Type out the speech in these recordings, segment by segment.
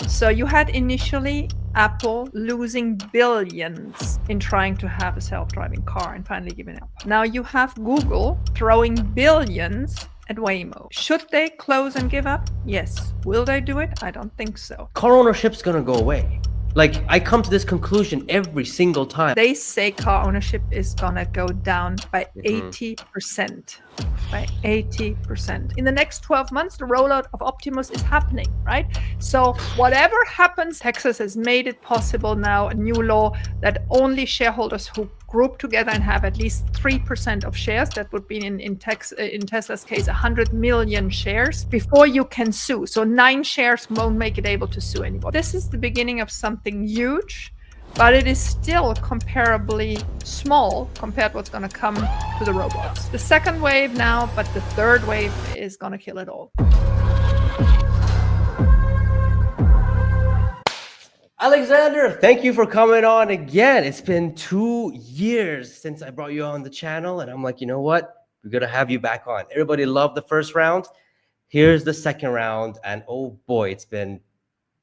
So you had initially Apple losing billions in trying to have a self-driving car and finally giving up. Now you have Google throwing billions at Waymo. Should they close and give up? Yes. Will they do it? I don't think so. Car ownership's gonna go away. Like, I come to this conclusion every single time. They say car ownership is gonna go down by 80%. By 80%. In the next 12 months, the rollout of Optimus is happening, right? So whatever happens, Texas has made it possible now, a new law that only shareholders who group together and have at least 3% of shares, that would be in Tesla's case 100 million shares, before you can sue. So 9 shares won't make it able to sue anymore. This is the beginning of something huge, but it is still comparably small compared to what's going to come to the robots. The second wave now, but the third wave is going to kill it all. Alexandra, thank you for coming on again. It's been 2 years since I brought you on the channel, and I'm like, you know what? We're going to have you back on. Everybody loved the first round. Here's the second round, and oh boy, it's been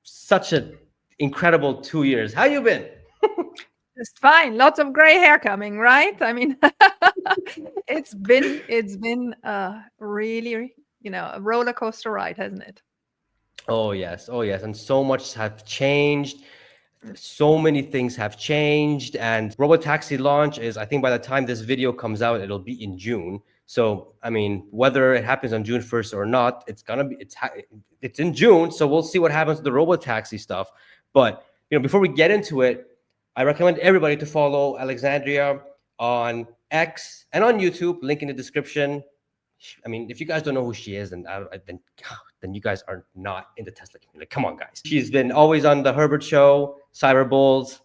such an incredible 2 years. How you been? Just fine. Lots of gray hair coming, right? I mean, it's been really, a roller coaster ride, hasn't it? Oh yes, and so much have changed. So many things have changed, and Robotaxi launch is, I think by the time this video comes out, it'll be in June. So I mean, whether it happens on June 1st or not, it's in June. So we'll see what happens to the Robotaxi stuff. But before we get into it, I recommend everybody to follow Alexandria on X and on YouTube. Link in the description. I mean, if you guys don't know who she is, then you guys are not in the Tesla community. Come on, guys. She's been always on the Herbert Show, Cyber Bulls,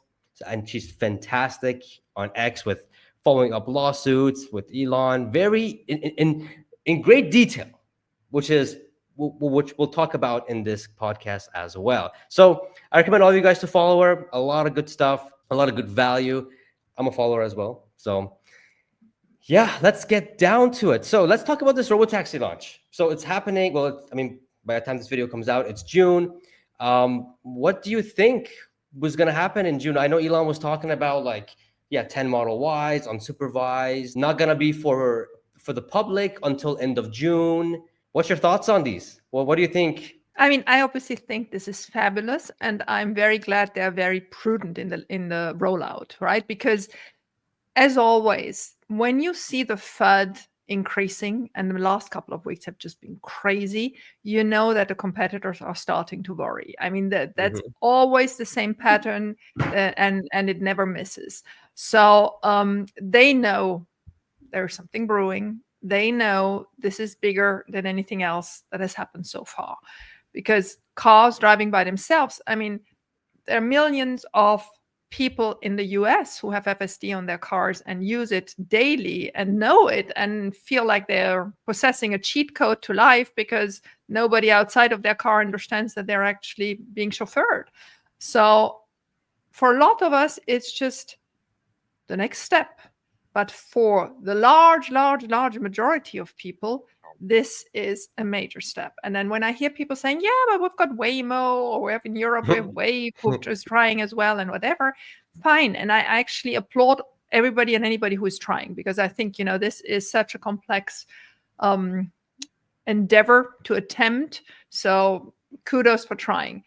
and she's fantastic on X with following up lawsuits with Elon, very in great detail, which we'll talk about in this podcast as well. So I recommend all of you guys to follow her. A lot of good stuff, a lot of good value. I'm a follower as well. So yeah, let's get down to it. So let's talk about this Robotaxi launch. So it's happening. Well, by the time this video comes out, it's June. What do you think was going to happen in June? I know Elon was talking about 10 Model Ys unsupervised, not going to be for the public until end of June. What's your thoughts on these? Well, what do you think? I mean, I obviously think this is fabulous, and I'm very glad they're very prudent in the rollout, right? Because as always, when you see the FUD increasing, and the last couple of weeks have just been crazy, you know that the competitors are starting to worry. I mean, that's always the same pattern, and it never misses. So they know there's something brewing. They know this is bigger than anything else that has happened so far. Because cars driving by themselves, I mean, there are millions of people in the US who have FSD on their cars and use it daily and know it and feel like they're possessing a cheat code to life because nobody outside of their car understands that they're actually being chauffeured. So for a lot of us, it's just the next step. But for the large majority of people, this is a major step. And then when I hear people saying, yeah, but we've got Waymo, or we have in Europe, we have Wave, who's just trying as well and whatever, fine. And I actually applaud everybody and anybody who is trying, because I think, this is such a complex endeavor to attempt. So kudos for trying.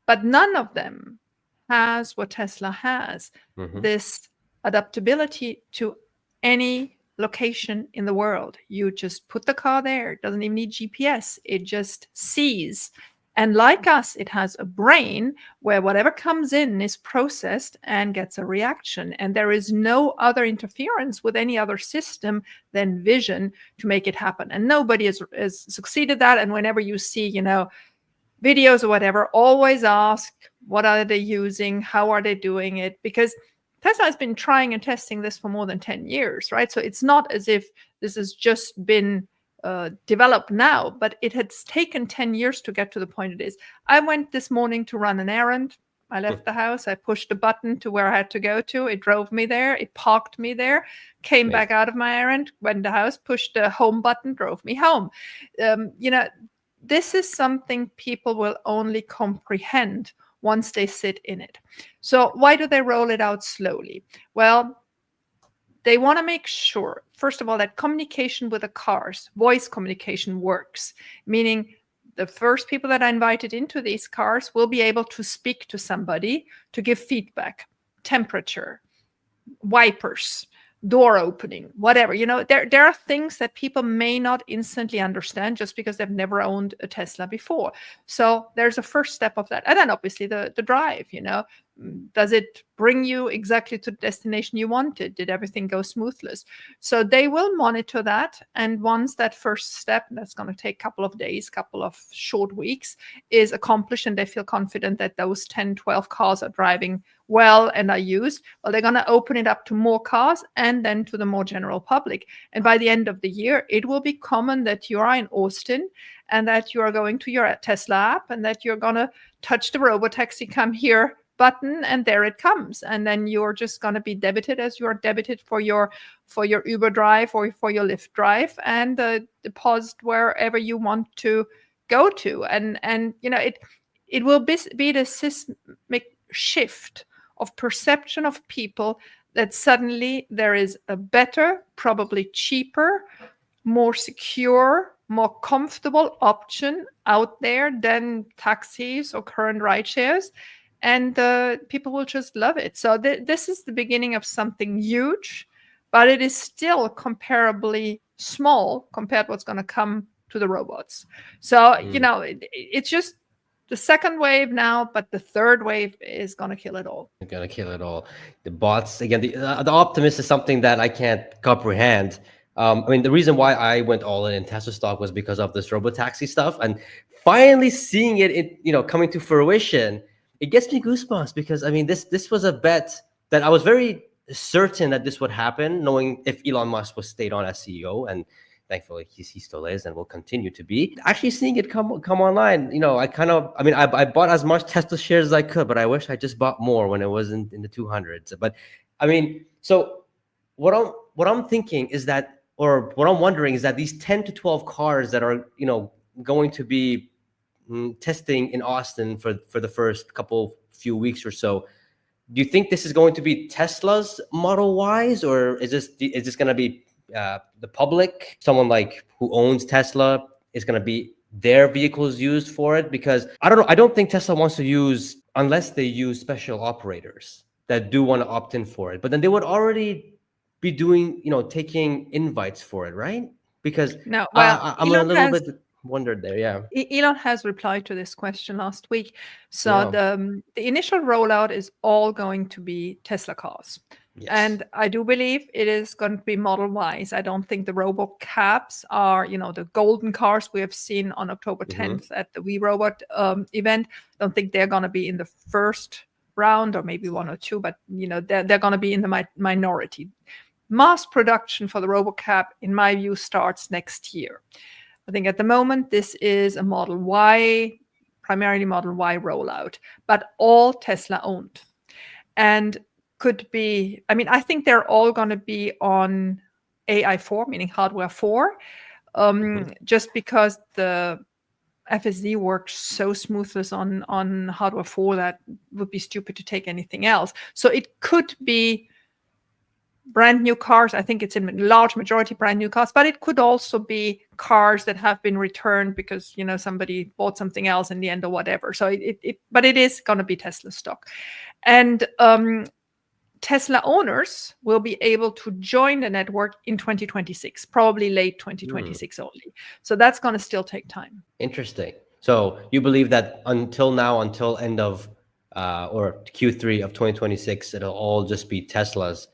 But none of them has what Tesla has, this adaptability to any location in the world. You just put the car there. It doesn't even need GPS. It just sees. And like us, it has a brain where whatever comes in is processed and gets a reaction. And there is no other interference with any other system than vision to make it happen. And nobody has succeeded that. And whenever you see, videos or whatever, always ask, what are they using? How are they doing it? Because Tesla has been trying and testing this for more than 10 years, right? So it's not as if this has just been developed now, but it has taken 10 years to get to the point it is. I went this morning to run an errand. I left the house. I pushed a button to where I had to go to. It drove me there. It parked me there. Came back out of my errand, went to the house, pushed the home button, drove me home. this is something people will only comprehend once they sit in it. So why do they roll it out slowly? Well, they want to make sure, first of all, that communication with the cars, voice communication works, meaning the first people that are invited into these cars will be able to speak to somebody to give feedback, temperature, wipers, door opening, whatever. There are things that people may not instantly understand just because they've never owned a Tesla before. So there's a first step of that. And then obviously the drive, does it bring you exactly to the destination you wanted? Did everything go smoothly? So they will monitor that. And once that first step, that's going to take a couple of days, couple of short weeks, is accomplished and they feel confident that those 10, 12 cars are driving well and are used, well, they're going to open it up to more cars and then to the more general public. And by the end of the year, it will be common that you are in Austin and that you are going to your Tesla app and that you're going to touch the Robotaxi come here button and there it comes, and then you're just going to be debited as you are debited for your Uber drive or for your Lyft drive, and deposit wherever you want to go to. And it will be the seismic shift of perception of people that suddenly there is a better, probably cheaper, more secure, more comfortable option out there than taxis or current ride shares. And people will just love it. So this is the beginning of something huge, but it is still comparably small compared to what's going to come to the robots. So, it's just the second wave now, but the third wave is going to kill it all. They're going to kill it all. The bots, again, the Optimus is something that I can't comprehend. The reason why I went all in Tesla stock was because of this Robotaxi stuff. And finally seeing it, coming to fruition, it gets me goosebumps because this was a bet that I was very certain that this would happen, knowing if Elon Musk was stayed on as CEO, and thankfully he still is and will continue to be. Actually seeing it come online, I bought as much Tesla shares as I could, but I wish I just bought more when it was in the 200s. But so what I'm thinking is that, or what I'm wondering is that these 10 to 12 cars that are going to be testing in Austin for the first few weeks or so, do you think this is going to be Tesla's Model Ys, or is this going to be the public, someone like who owns Tesla is going to be their vehicles used for it? Because I don't know, I don't think Tesla wants to use, unless they use special operators that do want to opt in for it, but then they would already be doing, taking invites for it, right? Because no, well, I'm a little bit wondered there. Yeah, Elon has replied to this question last week. So the initial rollout is all going to be Tesla cars. Yes. And I do believe it is going to be Model Ys. I don't think the Robocabs are, the golden cars we have seen on October 10th at the We Robot event. I don't think they're going to be in the first round, or maybe one or two, but they're going to be in the minority. Mass production for the Robocab, in my view, starts next year. I think at the moment, this is a Model Y, primarily Model Y rollout, but all Tesla owned. And could be, I think they're all going to be on AI4, meaning hardware 4, just because the FSD works so smoothly on hardware 4 that would be stupid to take anything else. So it could be brand new cars. I think it's in large majority brand new cars, but it could also be cars that have been returned because somebody bought something else in the end or whatever. So but it is going to be Tesla stock, and Tesla owners will be able to join the network in 2026, probably late 2026 only. So that's going to still take time. Interesting. So you believe that until end of or Q3 of 2026, it'll all just be Tesla's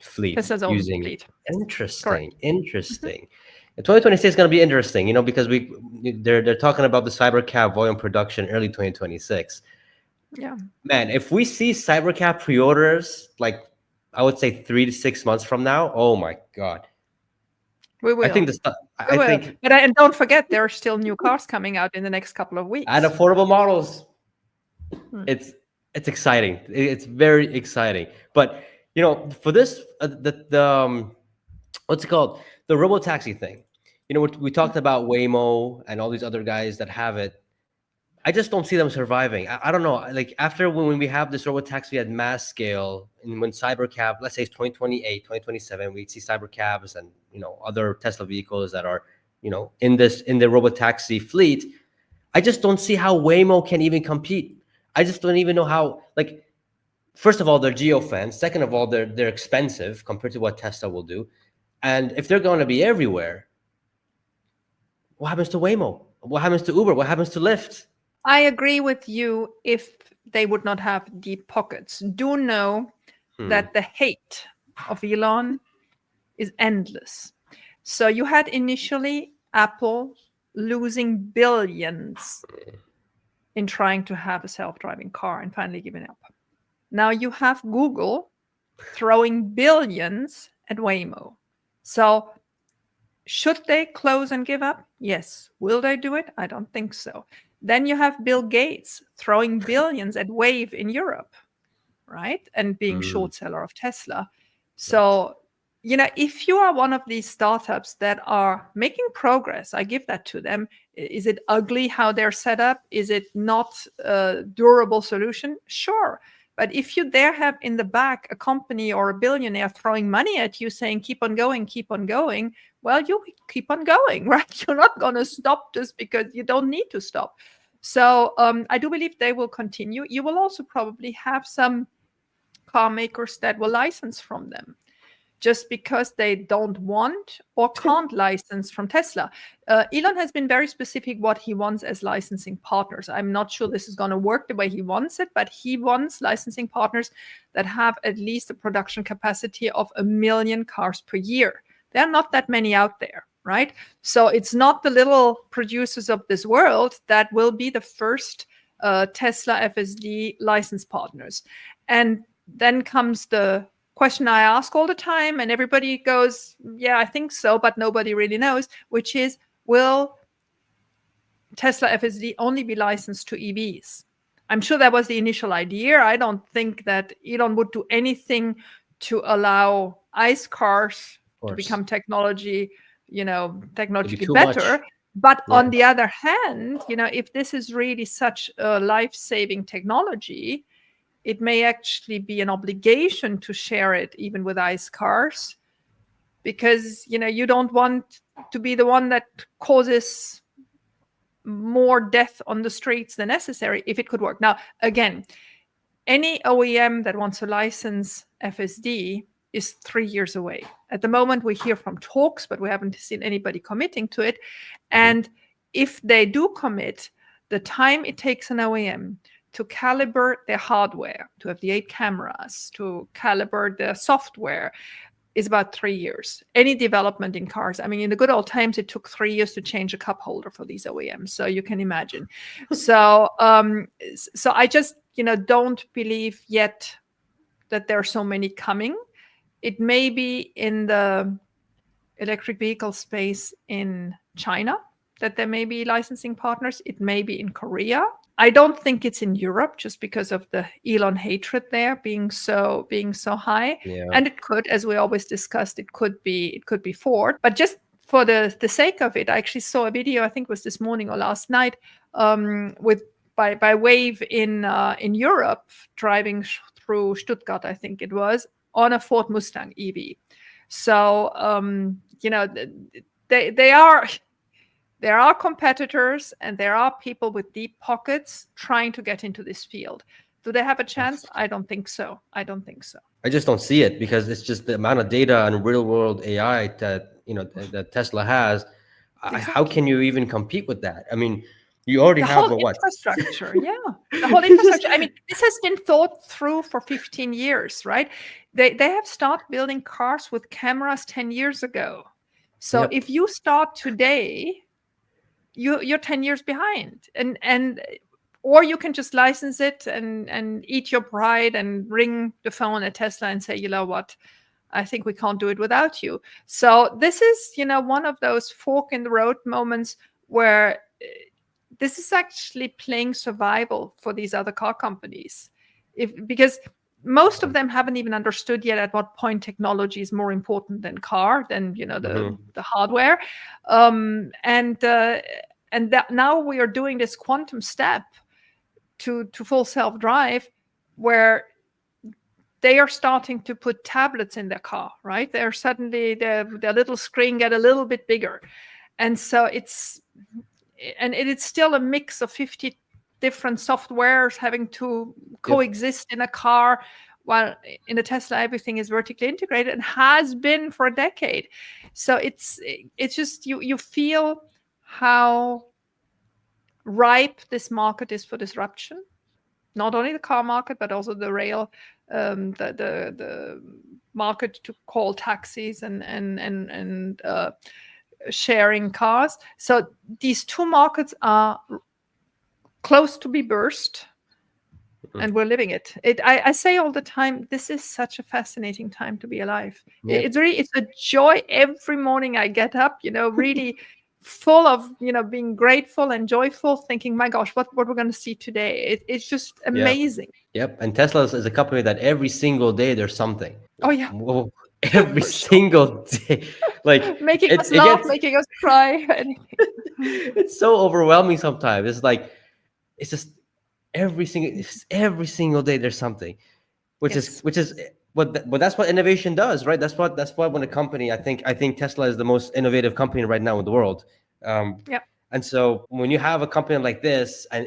fleet. Tesla's own fleet. Interesting. Correct. Interesting. 2026 is going to be interesting, because they're talking about the Cybercab volume production early 2026. Yeah, man, if we see Cybercab pre-orders, like I would say 3 to 6 months from now, oh my god, we will. I think and don't forget, there are still new cars coming out in the next couple of weeks and affordable models. It's exciting. It's very exciting. But for this, what's it called? The Robotaxi thing. You know, we talked about Waymo and all these other guys that have it. I just don't see them surviving. I don't know. Like after when we have this robotaxi at mass scale, and when cybercab, let's say it's 2028, 2027, we see cybercabs and other Tesla vehicles that are in the robotaxi fleet. I just don't see how Waymo can even compete. I just don't even know how. Like, first of all, they're geo-fenced. Second of all, they're expensive compared to what Tesla will do. And if they're going to be everywhere, what happens to Waymo? What happens to Uber? What happens to Lyft? I agree with you if they would not have deep pockets. Do know that the hate of Elon is endless. So you had initially Apple losing billions in trying to have a self-driving car and finally giving up. Now you have Google throwing billions at Waymo. So should they close and give up? Yes. Will they do it? I don't think so. Then you have Bill Gates throwing billions at Wave in Europe, right? And being short seller of Tesla. So, if you are one of these startups that are making progress, I give that to them. Is it ugly how they're set up? Is it not a durable solution? Sure. But if you there have in the back a company or a billionaire throwing money at you saying, keep on going, well, you keep on going, right? You're not going to stop just because you don't need to stop. So I do believe they will continue. You will also probably have some car makers that will license from them just because they don't want or can't license from Tesla. Elon has been very specific what he wants as licensing partners. I'm not sure this is going to work the way he wants it, but he wants licensing partners that have at least a production capacity of 1 million cars per year. There are not that many out there, right? So it's not the little producers of this world that will be the first Tesla FSD license partners. And then comes the question I ask all the time, and everybody goes, yeah, I think so, but nobody really knows, which is, will Tesla FSD only be licensed to EVs? I'm sure that was the initial idea. I don't think that Elon would do anything to allow ICE cars to become technologically better. Much. But on the other hand, if this is really such a life-saving technology, it may actually be an obligation to share it even with ICE cars, because you don't want to be the one that causes more death on the streets than necessary if it could work. Now, again, any OEM that wants to license FSD is 3 years away. At the moment, we hear from talks, but we haven't seen anybody committing to it. And if they do commit, the time it takes an OEM to calibrate their hardware, to have the 8 cameras, to calibrate their software, is about 3 years. Any development in cars, I mean, in the good old times, it took 3 years to change a cup holder for these OEMs. So you can imagine. So I just, don't believe yet that there are so many coming. It may be in the electric vehicle space in China that there may be licensing partners. It may be in Korea. I don't think it's in Europe just because of the Elon hatred there being so high. Yeah. And it could, as we always discussed, it could be Ford. But just for the sake of it, I actually saw a video, I think it was this morning or last night, by Wave in Europe, driving through Stuttgart, I think it was, on a Ford Mustang EV. So there are competitors and there are people with deep pockets trying to get into this field. Do they have a chance? I don't think so. I just don't see it, because it's just the amount of data and real world AI that Tesla has. Exactly. How can you even compete with that? I mean, you already have the whole infrastructure. Yeah, the whole infrastructure. I mean, this has been thought through for 15 years, right? They have started building cars with cameras 10 years ago. So if you start today, you're 10 years behind, and or you can just license it and eat your pride and ring the phone at Tesla and say, you know what, I think we can't do it without you. So this is, one of those fork in the road moments where this is actually playing survival for these other car companies, because most of them haven't even understood yet at what point technology is more important than the hardware. And that now we are doing this quantum step to full self-drive, where they are starting to put tablets in their car, right? They're suddenly their little screen get a little bit bigger. And so it's still a mix of 50 different softwares having to coexist in a car, while in a Tesla everything is vertically integrated and has been for a decade. So it's just you feel how ripe this market is for disruption. Not only the car market, but also the rail, the market to call taxis and sharing cars. So these two markets are close to be burst, and we're living it. I say all the time, this is such a fascinating time to be alive. It's a joy every morning I get up, really full of, being grateful and joyful, thinking, my gosh, what we're going to see today. It's just amazing. Yep. And Tesla is a company that every single day there's something. Oh, yeah. Whoa. Every single day. Like making us laugh, making us cry. It's so overwhelming sometimes. It's like, it's just every single day there's something, which is but that's what innovation does, right? That's what when a company, I think Tesla is the most innovative company right now in the world. And so when you have a company like this and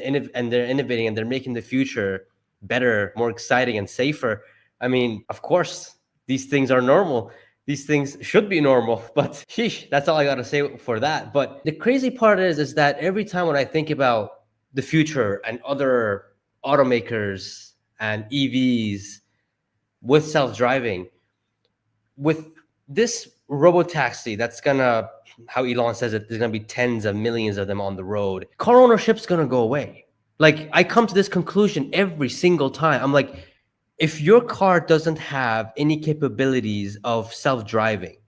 they're innovating and they're making the future better, more exciting and safer, I mean, of course these things are normal. These things should be normal, but sheesh, that's all I got to say for that. But the crazy part is that every time when I think about the future and other automakers and EVs with self-driving, with this robotaxi that's gonna, how Elon says it, there's gonna be tens of millions of them on the road. Car ownership's gonna go away. Like, I come to this conclusion every single time. I'm like, if your car doesn't have any capabilities of self-driving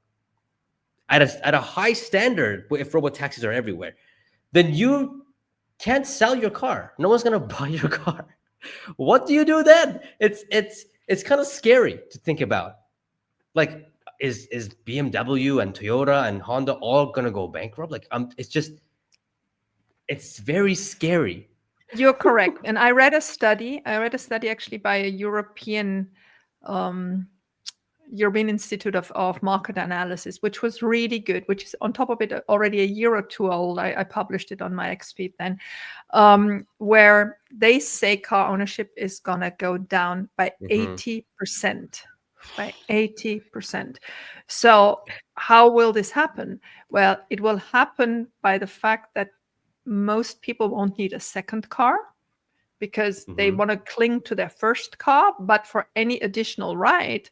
at a high standard, if robotaxis are everywhere, then you can't sell your car. No one's gonna buy your car. What do you do then? It's kind of scary to think about. Like, is BMW and Toyota and Honda all gonna go bankrupt? Like, it's very scary. You're correct. And I read a study actually by a European Institute of Market Analysis, which was really good, which is on top of it already a year or two old. I published it on my X feed then, where they say car ownership is going to go down by 80%. By 80%. So how will this happen? Well, it will happen by the fact that most people won't need a second car because they want to cling to their first car. But for any additional ride,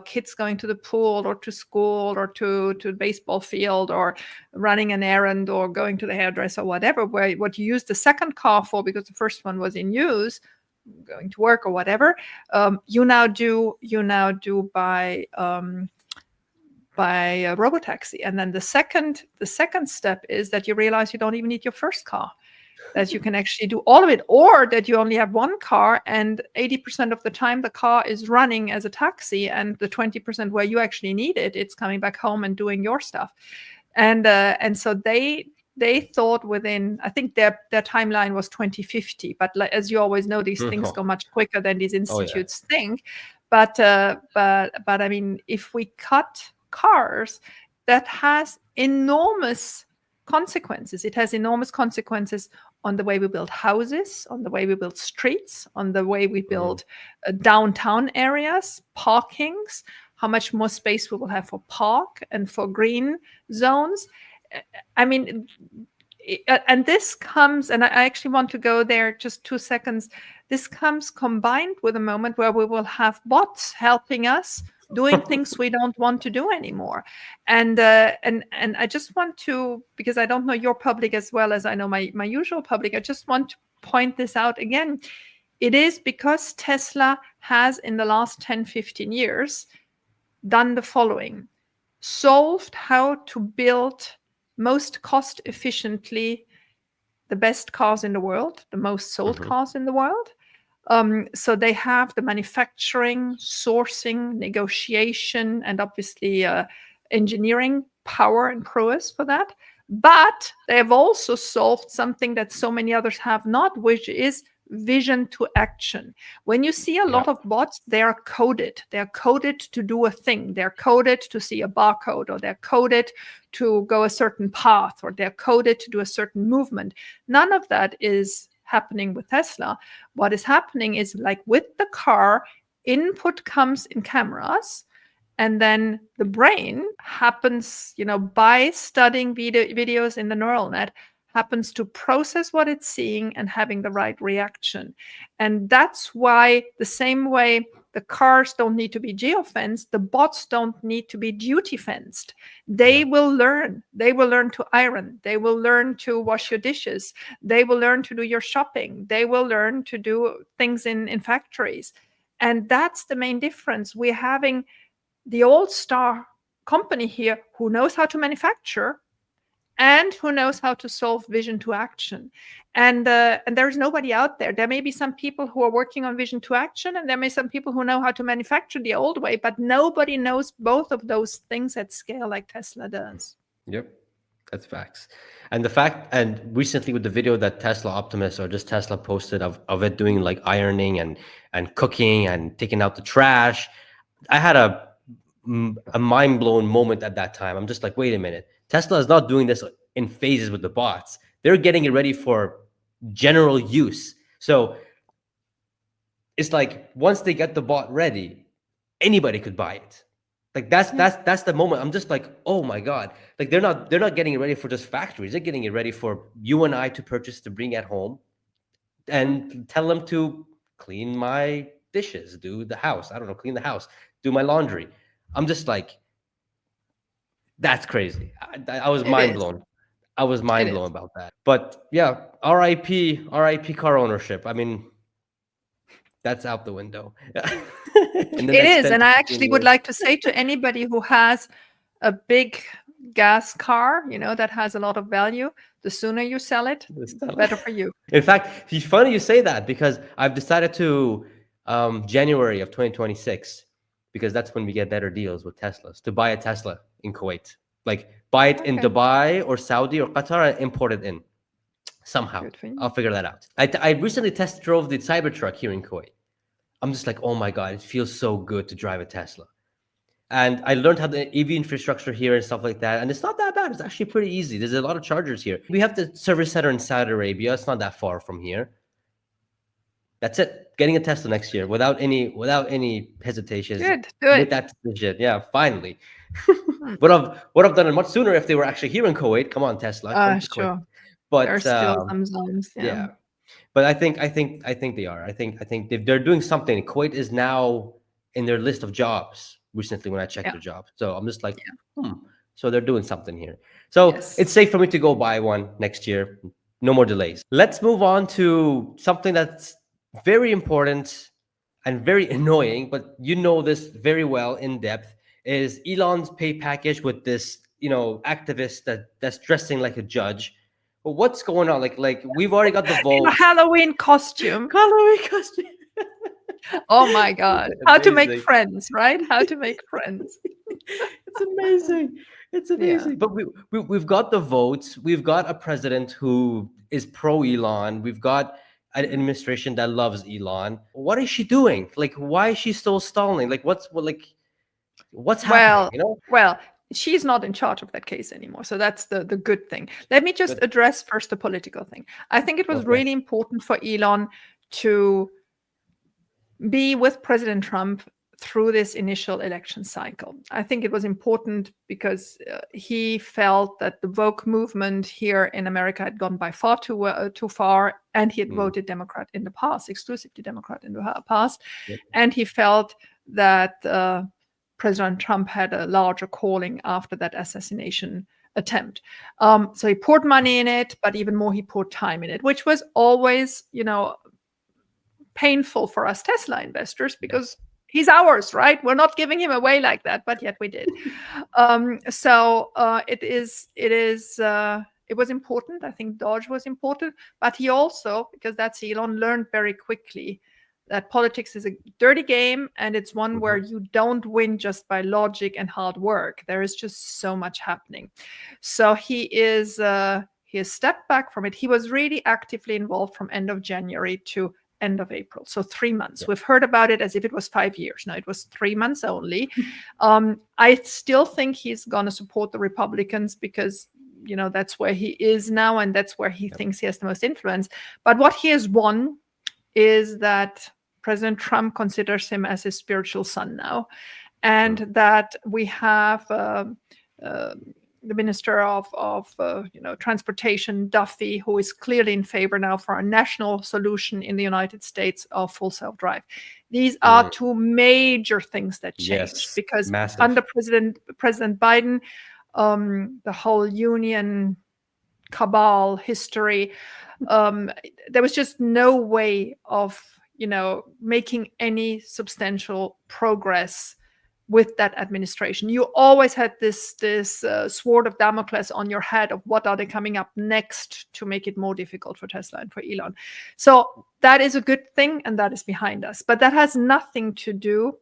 kids going to the pool or to school or to the baseball field or running an errand or going to the hairdresser or whatever, what you use the second car for because the first one was in use, going to work or whatever, you now do by a robotaxi. And then the second step is that you realize you don't even need your first car, that you can actually do all of it, or that you only have one car and 80% of the time the car is running as a taxi, and the 20% where you actually need it, it's coming back home and doing your stuff. And so they thought within, I think their timeline was 2050, but as you always know, these things go much quicker than these institutes think. But I mean, if we cut cars, that has enormous consequences. It has enormous consequences on the way we build houses, on the way we build streets, on the way we build downtown areas, parkings, how much more space we will have for park and for green zones. I mean, and this comes, and I actually want to go there just 2 seconds. This comes combined with a moment where we will have bots helping us doing things we don't want to do anymore. And I just want to, because I don't know your public as well as I know my usual public, I just want to point this out again. It is because Tesla has in the last 10, 15 years done the following: solved how to build most cost efficiently the best cars in the world, the most sold cars in the world, So they have the manufacturing, sourcing, negotiation, and obviously engineering power and prowess for that. But they have also solved something that so many others have not, which is vision to action. When you see a lot of bots, they are coded. They're coded to do a thing. They're coded to see a barcode, or they're coded to go a certain path, or they're coded to do a certain movement. None of that is happening with Tesla. What is happening is, like with the car, input comes in cameras, and then the brain happens, by studying videos in the neural net, happens to process what it's seeing and having the right reaction. And that's why, the same way the cars don't need to be geofenced, the bots don't need to be duty fenced. They will learn. They will learn to iron. They will learn to wash your dishes. They will learn to do your shopping. They will learn to do things in factories. And that's the main difference. We're having the all-star company here who knows how to manufacture and who knows how to solve vision to action. And there's nobody out there. There may be some people who are working on vision to action, and there may be some people who know how to manufacture the old way, but nobody knows both of those things at scale like Tesla does. Yep, that's facts. And recently with the video that Tesla Optimus, or just Tesla, posted of it doing like ironing and cooking and taking out the trash, I had a mind-blown moment at that time. I'm just like, wait a minute, Tesla is not doing this in phases with the bots. They're getting it ready for general use. So it's like, once they get the bot ready, anybody could buy it. Like that's the moment. I'm just like, oh my God. Like they're not getting it ready for just factories. They're getting it ready for you and I to purchase, to bring at home, and tell them to clean my dishes, do the house. I don't know, clean the house, do my laundry. I'm just like, that's crazy. I was mind blown. I was mind blown about that. But yeah, R.I.P. car ownership. I mean, that's out the window. It is. And I actually would like to say to anybody who has a big gas car, that has a lot of value, the sooner you sell it, the better for you. In fact, it's funny you say that, because I've decided to January of 2026, because that's when we get better deals with Teslas, to buy a Tesla in Kuwait. Like buy it in Dubai or Saudi or Qatar and import it in somehow. I'll figure that out. I recently test drove the Cybertruck here in Kuwait. I'm just like, oh my God, it feels so good to drive a Tesla. And I learned how the EV infrastructure here and stuff like that. And it's not that bad. It's actually pretty easy. There's a lot of chargers here. We have the service center in Saudi Arabia. It's not that far from here. That's it. Getting a Tesla next year without any hesitations. Good. Do it. With that decision. Yeah, finally. would have done it much sooner if they were actually here in Kuwait. Come on, Tesla. Come to Sure. Kuwait. But there are still some zones. Yeah. But I think they are. I think they're doing something. Kuwait is now in their list of jobs recently when I checked their job. So I'm just like, so they're doing something here. So it's safe for me to go buy one next year. No more delays. Let's move on to something that's very important and very annoying, but you know this very well in depth, is Elon's pay package with this, activist that's dressing like a judge. But what's going on? Like we've already got the vote. In a Halloween costume. Oh my God. How to make friends, right? How to make friends. It's amazing. It's amazing. But we've got the votes. We've got a president who is pro Elon. We've got an administration that loves Elon. What is she doing? Like, why is she still stalling? Like, what's happening? Well, she's not in charge of that case anymore. So that's the good thing. Let me just address first the political thing. I think it was really important for Elon to be with President Trump through this initial election cycle. I think it was important because he felt that the woke movement here in America had gone by far too far, and he had voted Democrat in the past, exclusively Democrat in the past. And he felt that President Trump had a larger calling after that assassination attempt. So he poured money in it, but even more, he poured time in it, which was always, painful for us Tesla investors, because he's ours, right? We're not giving him away like that, but yet we did. It was important. I think Dodge was important, but he also, because that's Elon, learned very quickly that politics is a dirty game, and it's one where you don't win just by logic and hard work. There is just so much happening. So he has stepped back from it. He was really actively involved from end of January to end of April, so 3 months. We've heard about it as if it was 5 years. No, it was 3 months only. I still think he's going to support the Republicans because, you know, that's where he is now, and that's where he thinks he has the most influence. But what he has won is that President Trump considers him as his spiritual son now, and that we have the Minister of Transportation, Duffy, who is clearly in favor now for a national solution in the United States of full self-drive. These are two major things that change because under President Biden, the whole union cabal history, there was just no way of, you know, making any substantial progress with that administration. You always had this sword of Damocles on your head of what are they coming up next to make it more difficult for Tesla and for Elon. So that is a good thing, and that is behind us. But that has nothing to do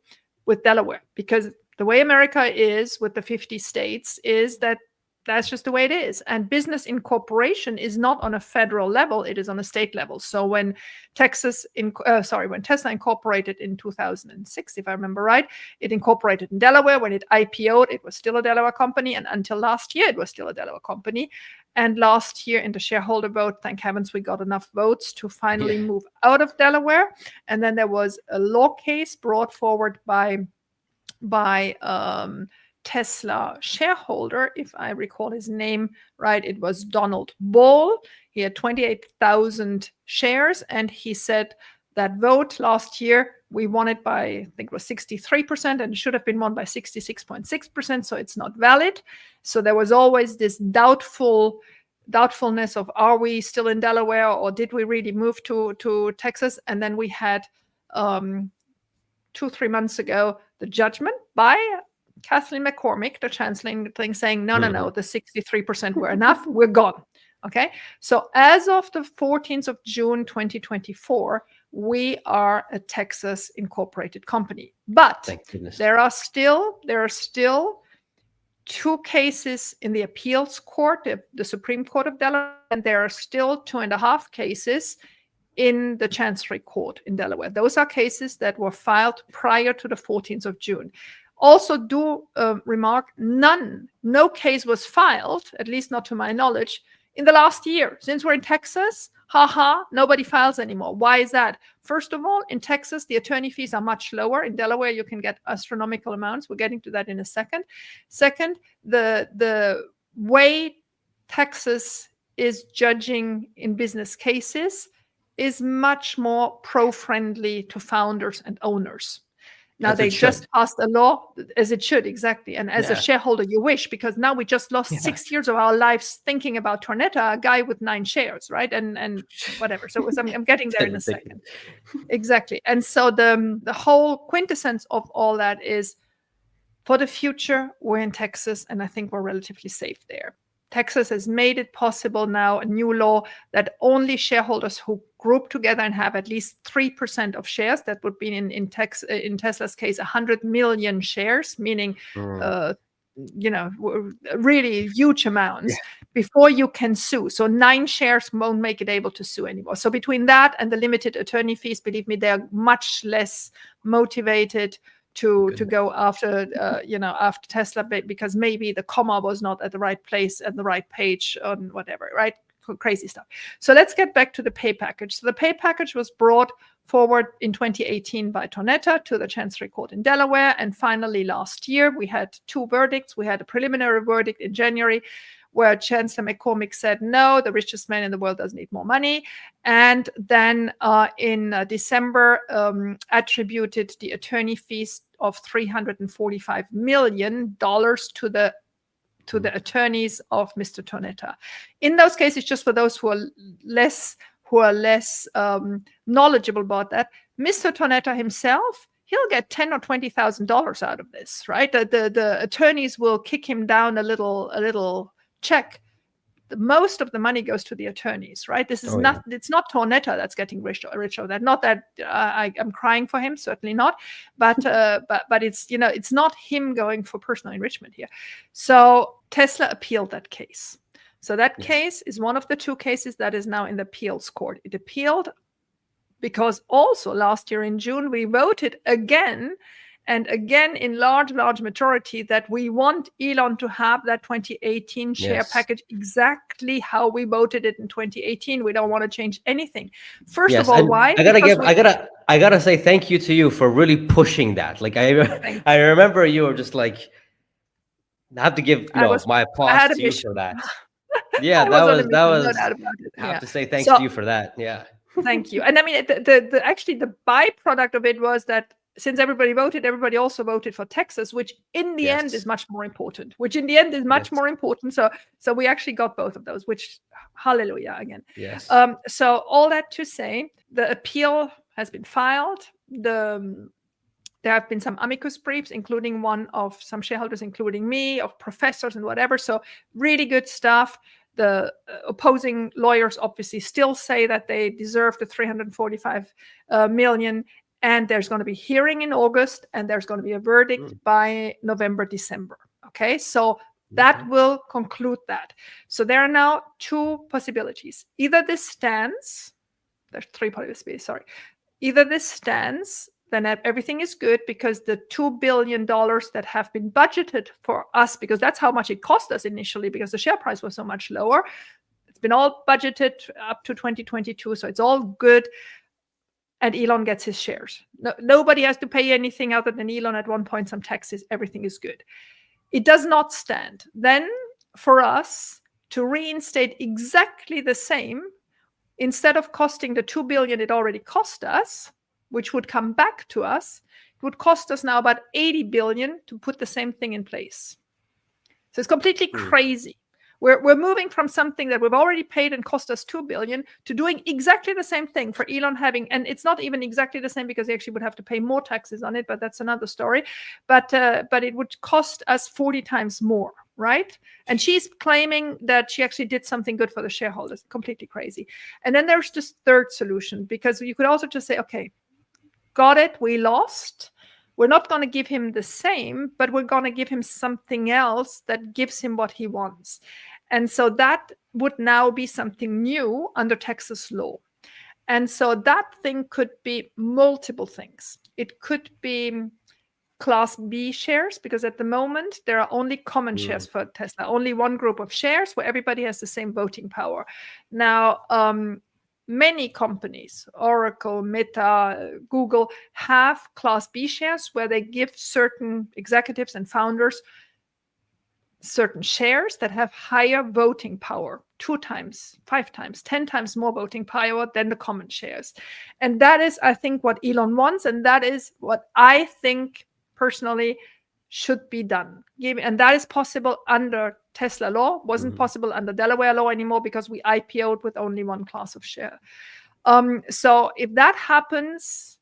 with Delaware, because the way America is with the 50 states is that that's just the way it is. And business incorporation is not on a federal level, it is on a state level. So when when Tesla incorporated in 2006, if I remember right, it incorporated in Delaware. When it IPO'd, it was still a Delaware company. And until last year, it was still a Delaware company. And last year in the shareholder vote, thank heavens we got enough votes to finally move out of Delaware. And then there was a law case brought forward by Tesla shareholder, if I recall his name right, it was Donald Ball. He had 28,000 shares, and he said that vote last year, we won it by, I think it was 63%, and it should have been won by 66.6%, so it's not valid. So there was always this doubtfulness of, are we still in Delaware, or did we really move to Texas? And then we had 2-3 months ago the judgment by Kathleen McCormick, the chancellor thing, saying, no, the 63% were enough, we're gone. Okay, so as of the 14th of June 2024, we are a Texas incorporated company. But there are still 2 cases in the appeals court, the Supreme Court of Delaware, and there are still 2.5 cases in the Chancery Court in Delaware. Those are cases that were filed prior to the 14th of June. Also do remark, no case was filed, at least not to my knowledge, in the last year. Since we're in Texas, nobody files anymore. Why is that? First of all, in Texas, the attorney fees are much lower. In Delaware, you can get astronomical amounts. We're getting to that in a second. Second, the way Texas is judging in business cases is much more pro-friendly to founders and owners. Now, they just passed a law, as it should, exactly. And as a shareholder, you wish, because now we just lost 6 years of our lives thinking about Tornetta, a guy with 9 shares, right? And whatever. So I'm getting there in a second. Exactly. And so the whole quintessence of all that is, for the future, we're in Texas, and I think we're relatively safe there. Texas has made it possible now, a new law, that only shareholders who group together and have at least 3% of shares, that would be in Tesla's case 100 million shares, meaning really huge amounts, before you can sue. So 9 shares won't make it able to sue anymore. So between that and the limited attorney fees, believe me, they're much less motivated to go after after Tesla, because maybe the comma was not at the right place and the right page on whatever, right? Crazy stuff. So let's get back to the pay package. So the pay package was brought forward in 2018 by Tornetta to the Chancery Court in Delaware, and finally last year we had 2 verdicts. We had a preliminary verdict in January where Chancellor McCormick said, no, the richest man in the world doesn't need more money. And then in December, attributed the attorney fees of $345 million to the attorneys of Mr. Tornetta. In those cases, just for those who are less knowledgeable about that, Mr. Tornetta himself, he'll get $10,000 or $20,000 out of this, right? The attorneys will kick him down a little check, most of the money goes to the attorneys, right? This is it's not Tornetta that's getting rich of that. Not that I'm crying for him, certainly not, but it's, it's not him going for personal enrichment here. So Tesla appealed that case. So that case is one of the 2 cases that is now in the appeals court. It appealed because also last year in June, we voted again and again in large majority that we want Elon to have that 2018 share package exactly how we voted it in 2018. We don't want to change anything. First of all, why? I gotta say thank you to you for really pushing that. Like I remember you were just like, I have to give my applause to you for that. Yeah, that was no doubt about it. I have to say thanks to you for that. Yeah. Thank you. And I mean, actually the byproduct of it was that since everybody voted, everybody also voted for Texas, which in the end is much more important. So we actually got both of those, which hallelujah again. Yes. So all that to say, the appeal has been filed. There have been some amicus briefs, including one of some shareholders, including me, of professors and whatever. So really good stuff. The opposing lawyers obviously still say that they deserve the 345 million. And there's going to be hearing in August, and there's going to be a verdict by November, December. Okay, so that will conclude that. So there are now 2 possibilities. Either this stands, there's 3 possibilities, sorry. Either this stands, then everything is good because the $2 billion that have been budgeted for us, because that's how much it cost us initially because the share price was so much lower. It's been all budgeted up to 2022, so it's all good. And Elon gets his shares. Nobody has to pay anything other than Elon at one point, some taxes, everything is good. It does not stand. Then for us to reinstate exactly the same, instead of costing the 2 billion it already cost us, which would come back to us, it would cost us now about 80 billion to put the same thing in place. So it's completely crazy. We're moving from something that we've already paid and cost us 2 billion to doing exactly the same thing for Elon having, and it's not even exactly the same because he actually would have to pay more taxes on it, but that's another story. But it would cost us 40 times more, right? And she's claiming that she actually did something good for the shareholders. Completely crazy. And then there's this third solution, because you could also just say, okay, got it, we lost. We're not going to give him the same, but we're going to give him something else that gives him what he wants. And so that would now be something new under Texas law. And so that thing could be multiple things. It could be Class B shares, because at the moment there are only common shares for Tesla, only one group of shares where everybody has the same voting power. Now, many companies, Oracle, Meta, Google, have Class B shares where they give certain executives and founders certain shares that have higher voting power, 2 times, 5 times, 10 times more voting power than the common shares. And that is, I think, what Elon wants. And that is what I think personally should be done. And that is possible under Tesla law. Wasn't possible under Delaware law anymore because we IPO'd with only one class of share. So if that happens,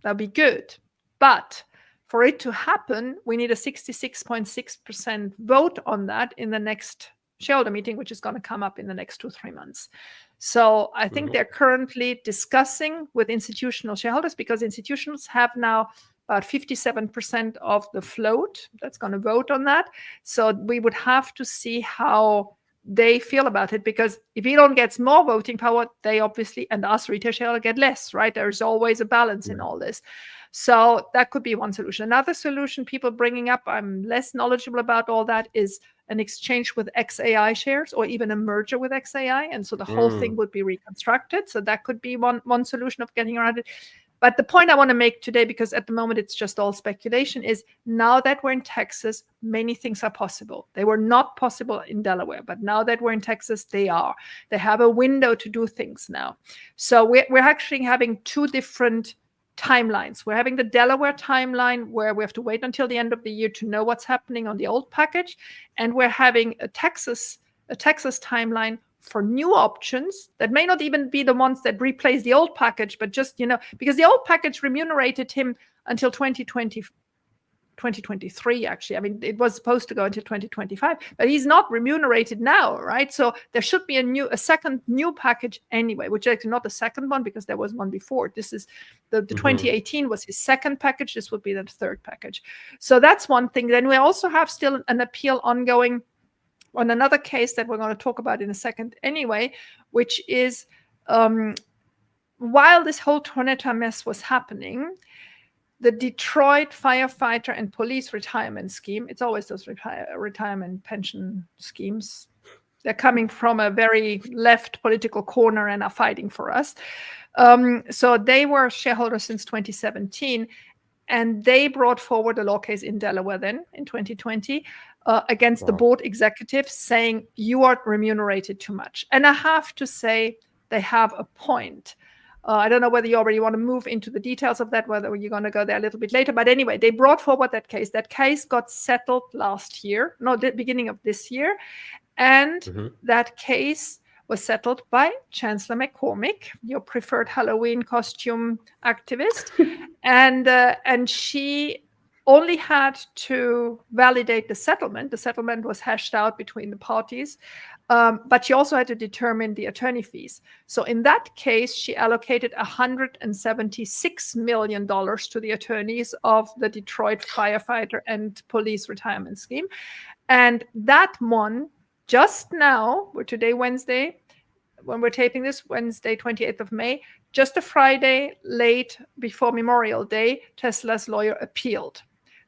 that'll be good. But for it to happen, we need a 66.6% vote on that in the next shareholder meeting, which is going to come up in the next 2-3 months. So I think they're currently discussing with institutional shareholders, because institutionals have now about 57% of the float that's going to vote on that. So we would have to see how they feel about it, because if Elon gets more voting power, they obviously, and us retail shareholders, get less, right? There's always a balance in all this. So that could be one solution. Another solution people bringing up, I'm less knowledgeable about all that, is an exchange with XAI shares, or even a merger with XAI. And so the whole thing would be reconstructed. So that could be one solution of getting around it. But the point I want to make today, because at the moment it's just all speculation, is now that we're in Texas, many things are possible. They were not possible in Delaware, but now that we're in Texas, they are. They have a window to do things now. So we're actually having 2 different timelines. We're having the Delaware timeline where we have to wait until the end of the year to know what's happening on the old package. And we're having a Texas timeline for new options that may not even be the ones that replace the old package, but just, because the old package remunerated him until 2020, 2023, actually. I mean, it was supposed to go until 2025, but he's not remunerated now, right? So there should be a second new package anyway, which is actually not the second one because there was one before. This is the 2018 was his second package. This would be the third package. So that's one thing. Then we also have still an appeal ongoing on another case that we're going to talk about in a second anyway, which is while this whole tornado mess was happening, the Detroit firefighter and police retirement scheme, it's always those retirement pension schemes. They're coming from a very left political corner and are fighting for us. So they were shareholders since 2017, and they brought forward a law case in Delaware then in 2020 against the board executives saying you are remunerated too much. And I have to say they have a point. I don't know whether you already want to move into the details of that, whether you're going to go there a little bit later. But anyway, they brought forward that case. That case got settled last year, the beginning of this year. And that case was settled by Chancellor McCormick, your preferred Halloween costume activist. And she only had to validate the settlement. The settlement was hashed out between the parties, but she also had to determine the attorney fees. So in that case, she allocated $176 million to the attorneys of the Detroit firefighter and police retirement scheme. And that one, just now, today Wednesday, when we're taping this, Wednesday, 28th of May, just a Friday late before Memorial Day, Tesla's lawyer appealed.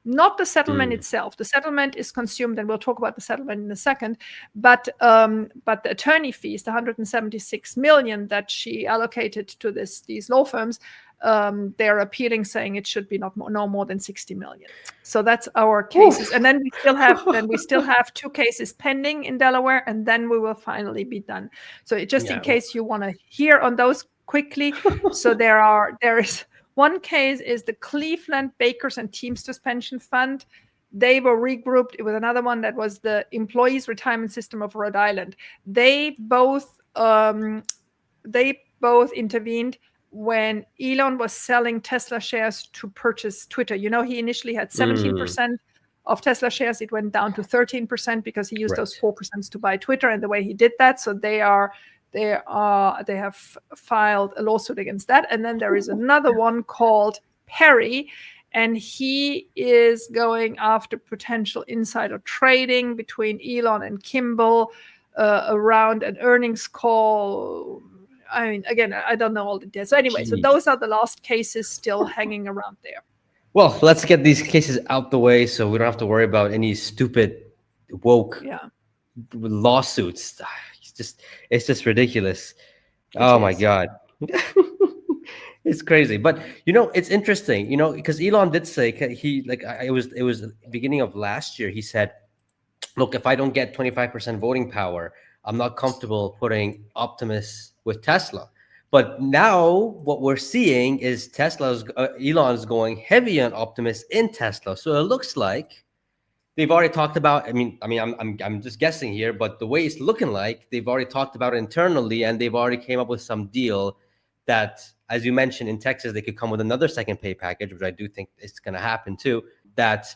Not the settlement itself. The settlement is consumed, and we'll talk about the settlement in a second. But the attorney fees, the $176 million that she allocated to these law firms, they're appealing, saying it should be no more than $60 million. So that's our cases, and then we still have two cases pending in Delaware, and then we will finally be done. So just in case you want to hear on those quickly, so there is. One case is the Cleveland Bakers and Teamsters Pension Fund. They were regrouped with another one that was the Employees Retirement System of Rhode Island. They both intervened when Elon was selling Tesla shares to purchase Twitter. You know, he initially had 17% of Tesla shares. It went down to 13% because he used those 4% to buy Twitter, and the way he did that. So they have filed a lawsuit against that. And then there is another one called Pejjy, and he is going after potential insider trading between Elon and Kimball around an earnings call. I mean, again, I don't know all the details. So anyway, so those are the last cases still hanging around there. Well, let's get these cases out the way so we don't have to worry about any stupid woke lawsuits. It's just ridiculous. My God. It's crazy. But it's interesting, because Elon did say it was beginning of last year. He said, look, if I don't get 25% voting power, I'm not comfortable putting Optimus with Tesla. But now what we're seeing is Elon's going heavy on Optimus in Tesla. So it looks like they've already talked about. I'm just guessing here, but the way it's looking like they've already talked about it internally, and they've already came up with some deal that, as you mentioned, in Texas they could come with another second pay package, which I do think is going to happen too. That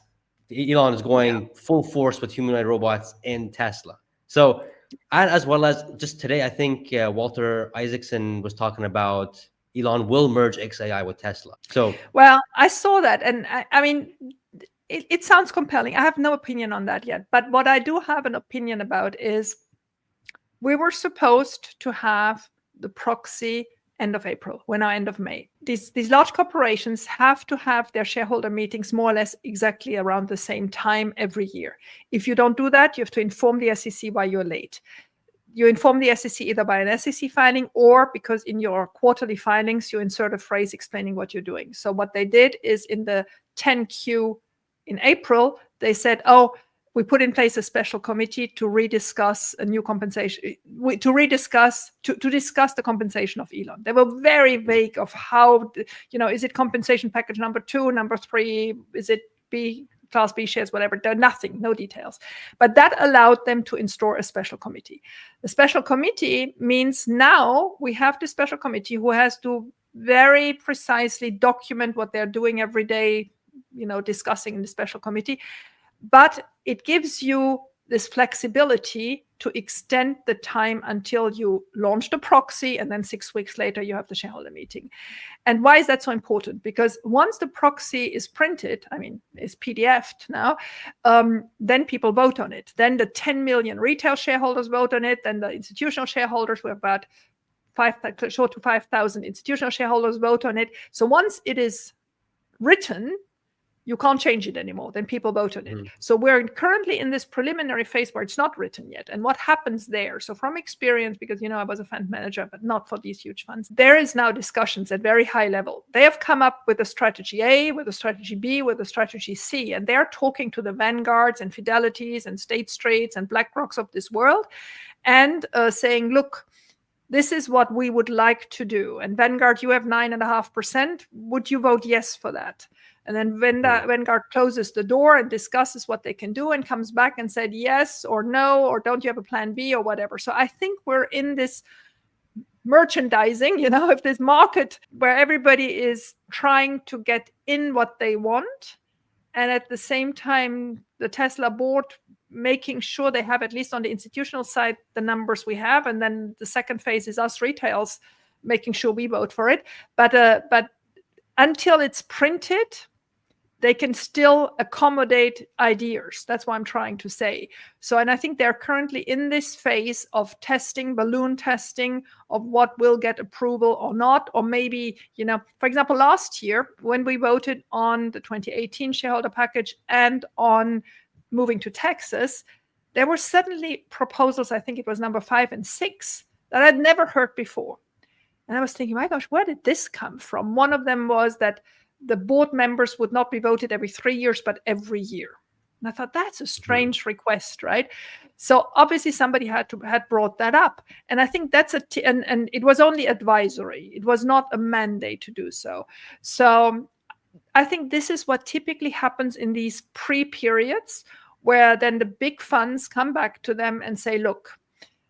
Elon is going full force with humanoid robots in Tesla. So, and as well as just today, I think Walter Isaacson was talking about Elon will merge XAI with Tesla. So, well, I saw that, and I mean. It sounds compelling. I have no opinion on that yet. But what I do have an opinion about is we were supposed to have the proxy end of April. We're now end of May. These large corporations have to have their shareholder meetings more or less exactly around the same time every year. If you don't do that, you have to inform the SEC why you're late. You inform the SEC either by an SEC filing or because in your quarterly filings, you insert a phrase explaining what you're doing. So what they did is in the 10Q in April, they said, we put in place a special committee to rediscuss a new compensation, discuss the compensation of Elon. They were very vague of how, is it compensation package number 2, number 3, is it Class B shares, whatever. There are no details. But that allowed them to install a special committee. The special committee means now we have the special committee who has to very precisely document what they're doing every day, discussing in the special committee. But it gives you this flexibility to extend the time until you launch the proxy, and then 6 weeks later you have the shareholder meeting. And why is that so important? Because once the proxy is printed, is PDF'd now, then people vote on it. Then the 10 million retail shareholders vote on it. Then the institutional shareholders, we have about short to 5,000 institutional shareholders vote on it. So once it is written, you can't change it anymore. Then people vote on it. So we're currently in this preliminary phase where it's not written yet. And what happens there? So from experience, because, I was a fund manager, but not for these huge funds, there is now discussions at very high level. They have come up with a strategy A, with a strategy B, with a strategy C, and they're talking to the Vanguards and Fidelities and State Streets and BlackRocks of this world and saying, look, this is what we would like to do. And Vanguard, you have 9.5%. Would you vote yes for that? And then Vanguard closes the door and discusses what they can do and comes back and said yes or no, or don't you have a plan B or whatever. So I think we're in this merchandising, if this market where everybody is trying to get in what they want. And at the same time, the Tesla board making sure they have, at least on the institutional side, the numbers we have. And then the second phase is us retails making sure we vote for it. But until it's printed, they can still accommodate ideas. That's what I'm trying to say. So, and I think they're currently in this phase of testing, balloon testing of what will get approval or not. Or maybe, for example, last year when we voted on the 2018 shareholder package and on moving to Texas, there were suddenly proposals, I think it was number 5 and 6, that I'd never heard before. And I was thinking, my gosh, where did this come from? One of them was that the board members would not be voted every 3 years, but every year. And I thought, that's a strange request, right? So obviously somebody had brought that up. And I think that's and it was only advisory. It was not a mandate to do so. So I think this is what typically happens in these pre-periods, where then the big funds come back to them and say, look,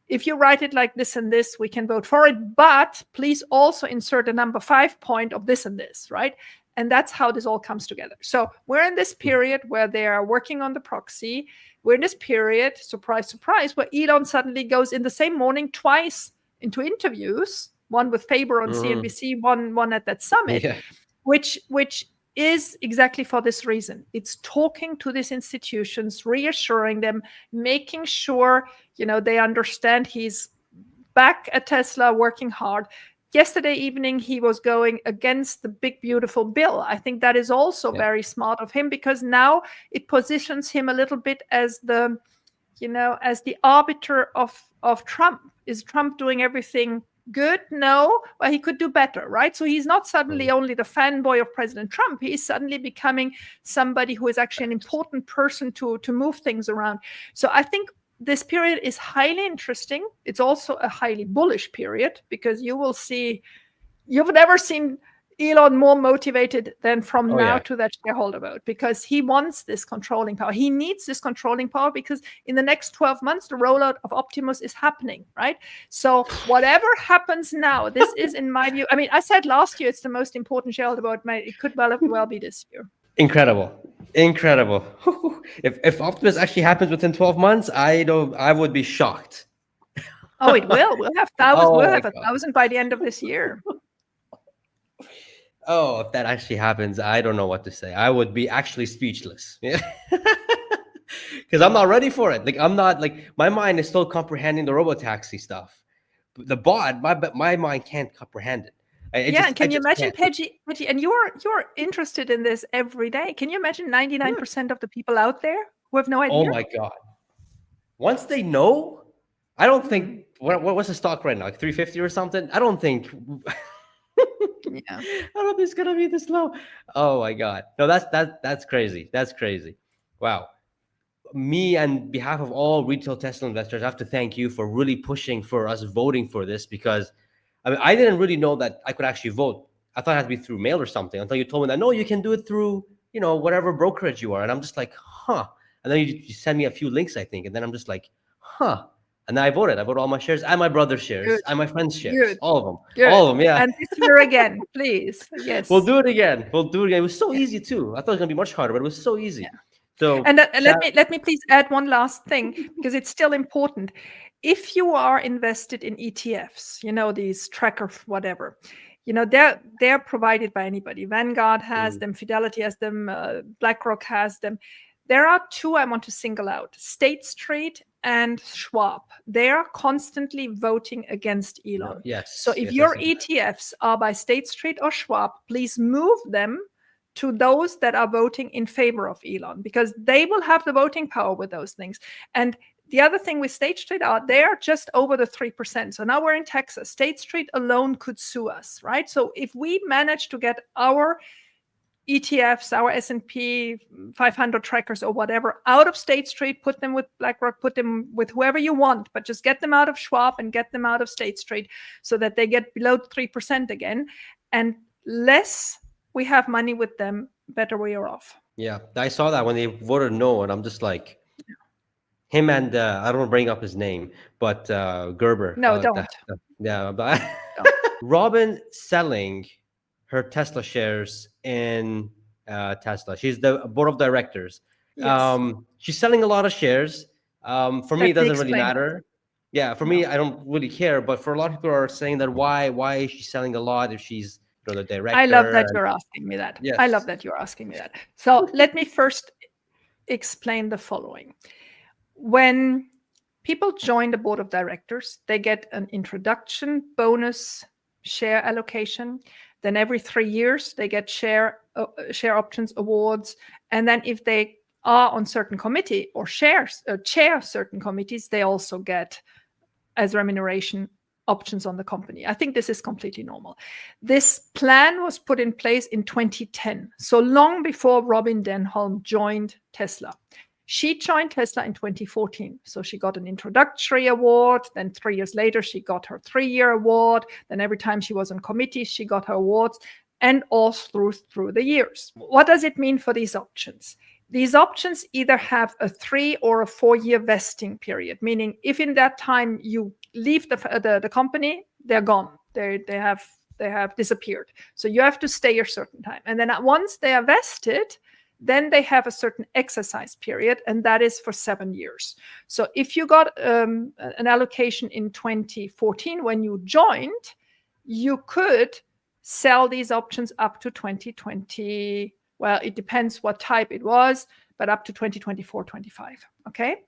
if you write it like this and this, we can vote for it, but please also insert a number 5 point of this and this, right? And that's how this all comes together. So we're in this period where they are working on the proxy. We're in this period, surprise, surprise, where Elon suddenly goes in the same morning twice into interviews, one with Faber on CNBC, one at that summit, which is exactly for this reason. It's talking to these institutions, reassuring them, making sure, they understand he's back at Tesla, working hard. Yesterday evening, he was going against the big, beautiful bill. I think that is also very smart of him, because now it positions him a little bit as the arbiter of Trump. Is Trump doing everything good? No, but he could do better, right? So he's not suddenly only the fanboy of President Trump. He's suddenly becoming somebody who is actually an important person to move things around. So I think this period is highly interesting. It's also a highly bullish period, because you will see, you've never seen Elon more motivated than from now to that shareholder vote, because he wants this controlling power. He needs this controlling power, because in the next 12 months, the rollout of Optimus is happening, right? So whatever happens now, this is, in my view, I said last year it's the most important shareholder vote. It could well be this year. Incredible. If Optimus actually happens within 12 months, I would be shocked. Oh, it will. We'll have thousands. We'll have 1,000 by the end of this year. Oh, if that actually happens, I don't know what to say. I would be actually speechless. Because I'm not ready for it. My mind is still comprehending the Robotaxi stuff. The bot, my mind can't comprehend it. Can you imagine, Pejjy, and you're interested in this every day. Can you imagine 99% of the people out there who have no idea? Oh my God. Once they know, I don't think, what's the stock right now? Like 350 or something? I don't think it's gonna be this low. Oh my God. No, that's crazy. That's crazy. Wow. Me, and behalf of all retail Tesla investors, I have to thank you for really pushing for us voting for this, because I didn't really know that I could actually vote. I thought it had to be through mail or something, until you told me that, no, you can do it through, whatever brokerage you are. And I'm just like, huh. And then you send me a few links, I think. And then I'm just like, huh, And I voted. I voted all my shares and my brother's shares Good. and my friend's shares. Good. All of them. Good. All of them. Yeah. And this year again, please. Yes. We'll do it again. We'll do it again. It was so easy too. I thought it was gonna be much harder, but it was so easy. So And let me please add one last thing, because it's still important. If you are invested in ETFs, these tracker whatever, they're provided by anybody. Vanguard has them, Fidelity has them, BlackRock has them. There are two I want to single out: State Street and Schwab. They are constantly voting against Elon. Yes. So if yes, your I see. ETFs are by State Street or Schwab, please move them to those that are voting in favor of Elon, because they will have the voting power with those things. And the other thing with State Street they're just over the 3%. So now we're in Texas. State Street alone could sue us, right? So if we manage to get our ETFs, our S&P 500 trackers or whatever out of State Street, put them with BlackRock, put them with whoever you want, but just get them out of Schwab and get them out of State Street so that they get below 3% again. And less we have money with them, better we are off. Yeah, I saw that when they voted no, and I'm just like, him and I don't want to bring up his name, but Gerber. No, don't. Yeah, but Robyn selling her Tesla shares in Tesla. She's the board of directors. Yes. She's selling a lot of shares. For me, it doesn't really matter. Yeah, for me, I don't really care. But for a lot of people are saying that why is she selling a lot if she's the director? I love that you're asking me that. Yes. I love that you're asking me that. So let me first explain the following. When people join the board of directors, they get an introduction bonus share allocation. Then every 3 years, they get share options awards. And then if they are on certain committee or chair certain committees, they also get as remuneration options on the company. I think this is completely normal. This plan was put in place in 2010, so long before Robyn Denholm joined Tesla. She joined Tesla in 2014. So she got an introductory award. Then 3 years later, she got her 3-year award. Then every time she was on committees, she got her awards, and all through the years. What does it mean for these options? These options either have a 3 or a 4-year vesting period, meaning if in that time you leave the company, they're gone. They have disappeared. So you have to stay a certain time. And then once they are vested, then they have a certain exercise period, and that is for 7 years. So if you got an allocation in 2014 when you joined, you could sell these options up to 2020. Well, it depends what type it was, but up to 2024, 25. Okay.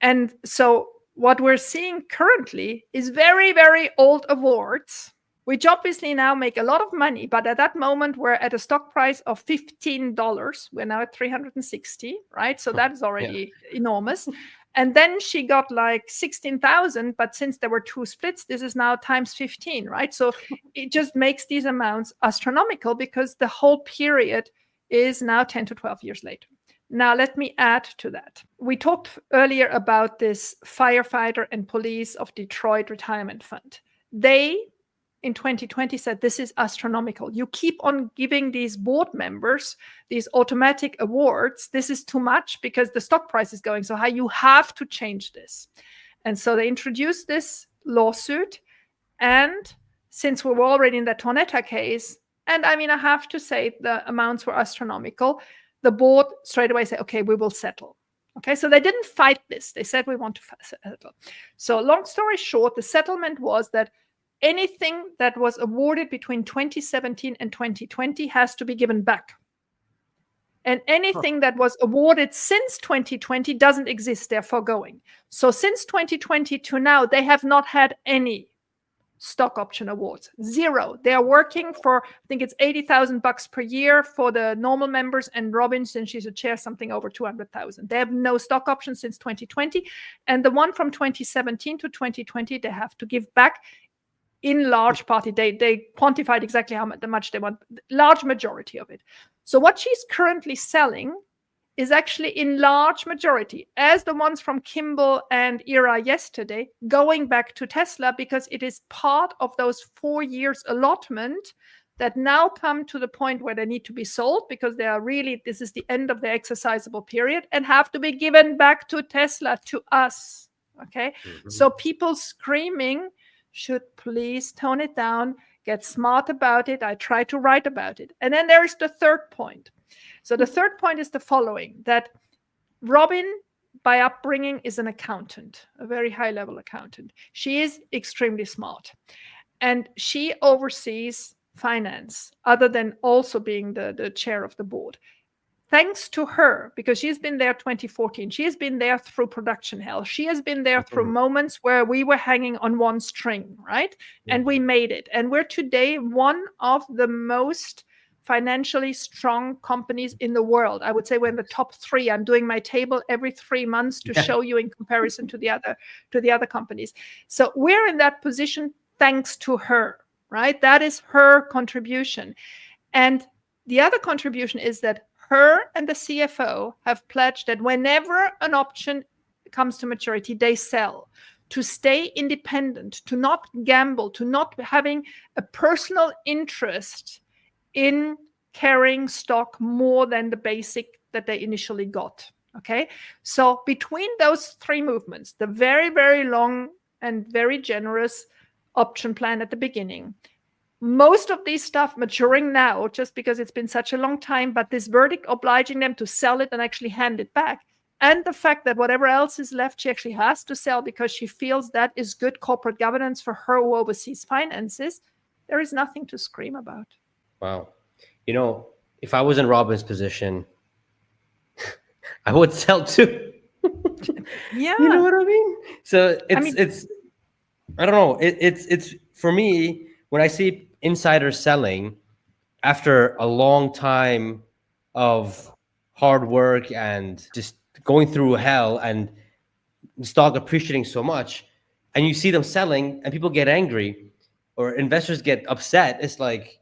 And so what we're seeing currently is very, very old awards, which obviously now make a lot of money. But at that moment, we're at a stock price of $15. We're now at 360, right? So that is already enormous. And then she got like 16,000, but since there were 2 splits, this is now times 15, right? So it just makes these amounts astronomical because the whole period is now 10 to 12 years later. Now, let me add to that. We talked earlier about this firefighter and police of Detroit retirement fund. They, in 2020, said this is astronomical. You keep on giving these board members these automatic awards. This is too much because the stock price is going so high. You have to change this. And so they introduced this lawsuit. And since we were already in the Tonetta case, and I mean, I have to say the amounts were astronomical, the board straight away said, okay, we will settle. Okay, so they didn't fight this. They said, we want to settle. So long story short, the settlement was that anything that was awarded between 2017 and 2020 has to be given back. And anything that was awarded since 2020 doesn't exist, they're foregoing. So since 2020 to now, they have not had any stock option awards. 0. They are working for, I think it's $80,000 per year for the normal members, and Robyn, since she's a chair, something over 200,000. They have no stock options since 2020. And the one from 2017 to 2020, they have to give back in large part. They quantified exactly how much they want, large majority of it. So what she's currently selling is actually in large majority, as the ones from Kimball and Era yesterday, going back to Tesla because it is part of those 4 years allotment that now come to the point where they need to be sold because they are really, this is the end of the exercisable period, and have to be given back to Tesla, to us. Okay. Mhm. So people screaming should please tone it down, get smart about it. I try to write about it. And then there's the third point. So the third point is the following, that Robyn, by upbringing, is an accountant, a very high-level accountant. She is extremely smart. And she oversees finance, other than also being the chair of the board. Thanks to her, because she's been there 2014, she has been there through production hell. She has been there through moments where we were hanging on one string, right? And we made it. And we're today one of the most financially strong companies in the world. I would say we're in the top 3. I'm doing my table every 3 months to show you in comparison to the other companies. So we're in that position thanks to her, right? That is her contribution. And the other contribution is that her and the CFO have pledged that whenever an option comes to maturity, they sell, to stay independent, to not gamble, to not having a personal interest in carrying stock more than the basic that they initially got. Okay. So between those 3 movements, the very, very long and very generous option plan at the beginning, most of these stuff maturing now just because it's been such a long time, but this verdict obliging them to sell it and actually hand it back. And the fact that whatever else is left, she actually has to sell because she feels that is good corporate governance for her who oversees finances. There is nothing to scream about. Wow. You know, if I was in Robyn's position, I would sell too. Yeah. You know what I mean? So it's I don't know. It's for me, when I see insiders selling after a long time of hard work and just going through hell and the stock appreciating so much, and you see them selling and people get angry or investors get upset, it's like,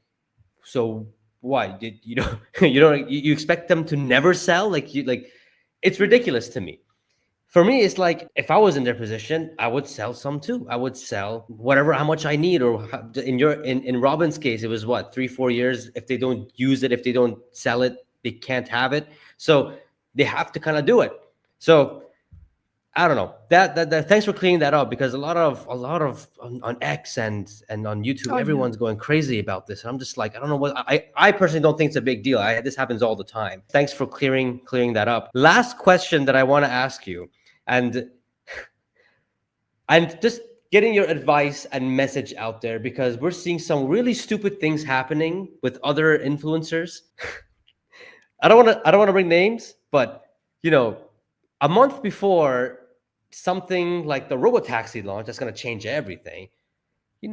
so why did you know you expect them to never sell? It's ridiculous to me. For me, it's like, if I was in their position, I would sell some too. I would sell whatever, how much I need, or in Robyn's case, it was what, 3-4 years. If they don't use it, if they don't sell it, they can't have it. So they have to kind of do it. So I don't know. That thanks for cleaning that up, because a lot of on X and on YouTube, everyone's going crazy about this. And I'm just like, I don't know what I personally don't think it's a big deal. This happens all the time. Thanks for clearing that up. Last question that I want to ask you, and just getting your advice and message out there, because we're seeing some really stupid things happening with other influencers. I don't want to bring names, but a month before something like the Robotaxi launch that's going to change everything,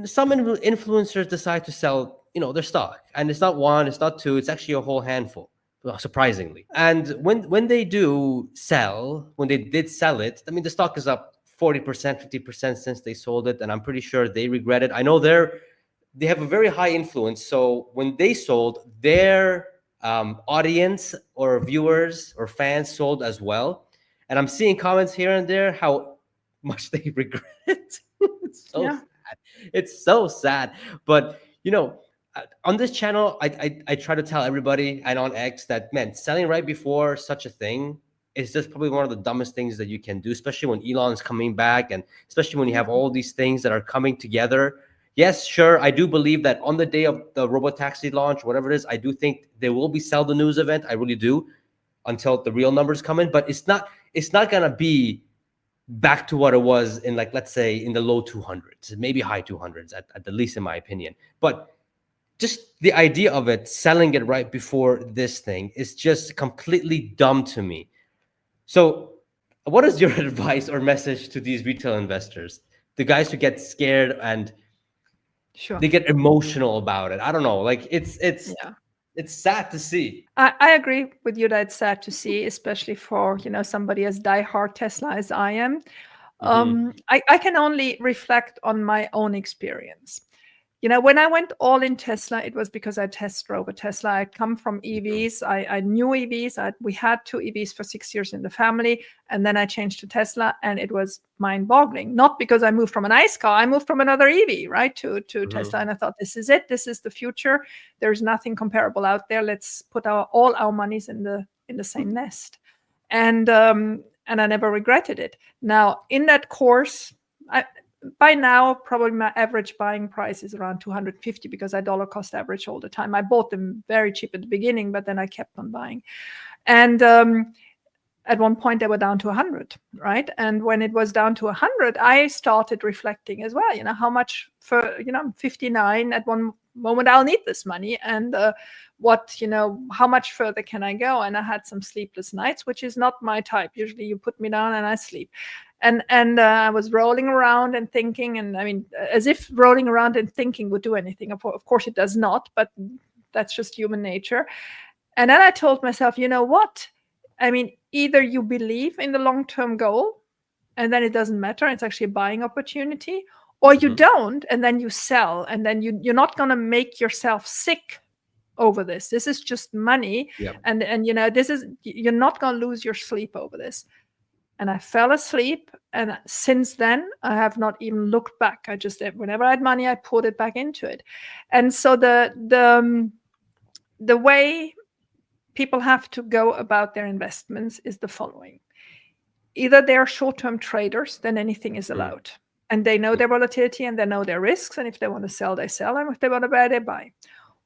some influencers decide to sell, their stock, and it's not 1, it's not 2, it's actually a whole handful, surprisingly. And when they do sell, when they did sell it, I mean, the stock is up 40%, 50% since they sold it, and I'm pretty sure they regret it. I know they have a very high influence, so when they sold, their audience or viewers or fans sold as well. And I'm seeing comments here and there how much they regret it. It's so sad. It's so sad. But on this channel, I try to tell everybody, and on X, that, man, selling right before such a thing is just probably one of the dumbest things that you can do, especially when Elon is coming back, and especially when you have all these things that are coming together. Yes, sure, I do believe that on the day of the Robotaxi launch, whatever it is, I do think there will be sell the news event. I really do, until the real numbers come in. But it's not gonna be back to what it was in, like, let's say, in the low 200s, maybe high 200s at the least, in my opinion. But just the idea of it, selling it right before this thing, is just completely dumb to me. So what is your advice or message to these retail investors, the guys who get scared and they get emotional about it? I don't know, like, it's sad to see. I agree with you that it's sad to see, especially for somebody as diehard Tesla as I am. I can only reflect on my own experience. When I went all in Tesla, it was because I drove a Tesla. I come from EVs. I knew EVs. We had 2 EVs for 6 years in the family. And then I changed to Tesla, and it was mind-boggling. Not because I moved from an ICE car. I moved from another EV, right, to Tesla. And I thought, this is it. This is the future. There's nothing comparable out there. Let's put all our monies in the same nest. And and I never regretted it. Now, in that course, by now, probably my average buying price is around 250 because I dollar cost average all the time. I bought them very cheap at the beginning, but then I kept on buying. And at one point they were down to 100, right? And when it was down to 100, I started reflecting as well, how much for, I'm 59, at one moment I'll need this money, and how much further can I go? And I had some sleepless nights, which is not my type. Usually you put me down and I sleep. And I was rolling around and thinking, and I mean, as if rolling around and thinking would do anything. Of course it does not, but that's just human nature. And then I told myself, you know what? I mean, either you believe in the long-term goal, and then it doesn't matter, it's actually a buying opportunity, or you don't, and then you sell, and then you're not going to make yourself sick over this. This is just money. Yep. And you're not going to lose your sleep over this. And I fell asleep, and since then I have not even looked back. I just, whenever I had money, I put it back into it. And so the way people have to go about their investments is the following. Either they're short-term traders, then anything is allowed. And they know their volatility and they know their risks. And if they want to sell, they sell. And if they want to buy, they buy.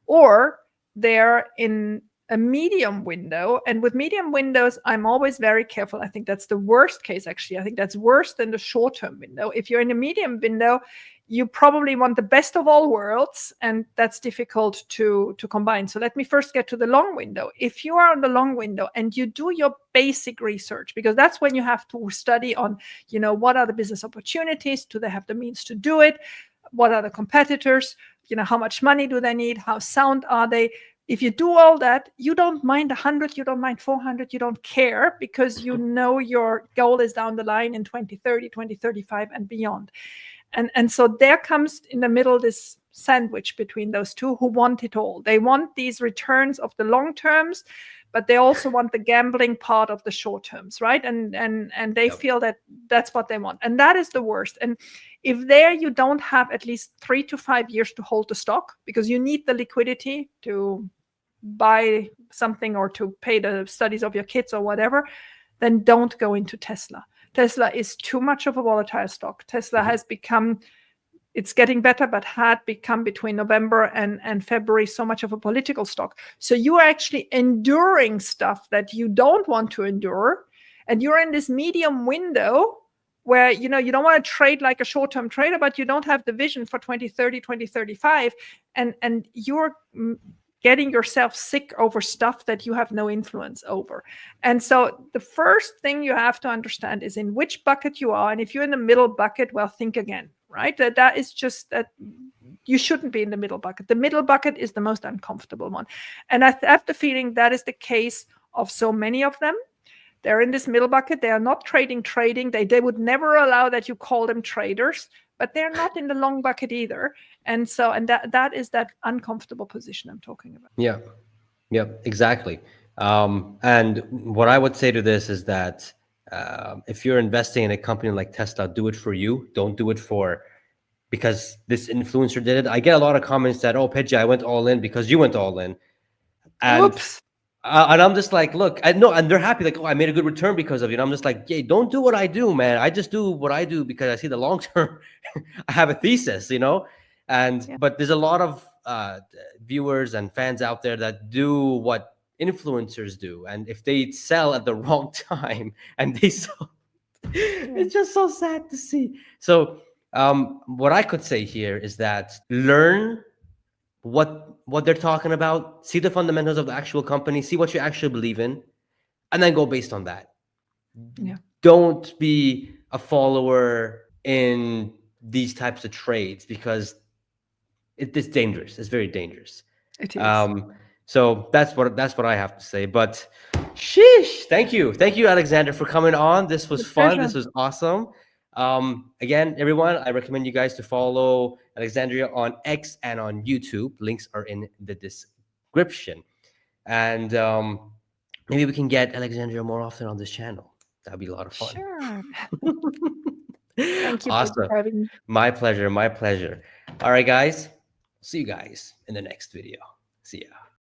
Or they're in a medium window. And with medium windows, I'm always very careful. I think that's the worst case, actually. I think that's worse than the short-term window. If you're in a medium window, you probably want the best of all worlds, and that's difficult to combine. So let me first get to the long window. If you are on the long window and you do your basic research, because that's when you have to study on, what are the business opportunities? Do they have the means to do it? What are the competitors? How much money do they need? How sound are they? If you do all that, you don't mind 100, you don't mind 400, you don't care, because your goal is down the line in 2030, 2035 and beyond. And so there comes in the middle this sandwich between those two who want it all. They want these returns of the long terms, but they also want the gambling part of the short terms, right? And they feel that that's what they want. And that is the worst. And if there you don't have at least 3 to 5 years to hold the stock, because you need the liquidity to buy something or to pay the studies of your kids or whatever, then don't go into Tesla. Tesla is too much of a volatile stock. Tesla has become, it's getting better, but had become between November and February so much of a political stock. So you are actually enduring stuff that you don't want to endure. And you're in this medium window where, you don't want to trade like a short-term trader, but you don't have the vision for 2030, 2035. And you're getting yourself sick over stuff that you have no influence over. And so the first thing you have to understand is in which bucket you are. And if you're in the middle bucket, well, think again, right? That is just that you shouldn't be in the middle bucket. The middle bucket is the most uncomfortable one. And I have the feeling that is the case of so many of them. They're in this middle bucket. They are not trading. They would never allow that you call them traders, but they're not in the long bucket either. And so, that is that uncomfortable position I'm talking about. Yeah, exactly. And what I would say to this is that if you're investing in a company like Tesla, do it for you. Don't do it because this influencer did it. I get a lot of comments that, oh, Pejjy, I went all in because you went all in. And Whoops. And I'm just like, look, I know, and they're happy, like, oh, I made a good return because of you. And I'm just like, yeah, don't do what I do, man. I just do what I do because I see the long term. I have a thesis, but there's a lot of viewers and fans out there that do what influencers do. And if they sell at the wrong time and they sell, it's just so sad to see. So what I could say here is that learn what they're talking about, see the fundamentals of the actual company, see what you actually believe in, and then go based on that. Don't be a follower in these types of trades because it's dangerous. It's very dangerous. It is. So that's what I have to say. But sheesh, thank you, Alexandra, for coming on. This was fun. This was awesome. Again, everyone, I recommend you guys to follow Alexandria on X and on YouTube. Links are in the description. And maybe we can get Alexandria more often on this channel. That'd be a lot of fun. Sure. Thank you awesome. for having me. My pleasure. All right, guys. See you guys in the next video. See ya.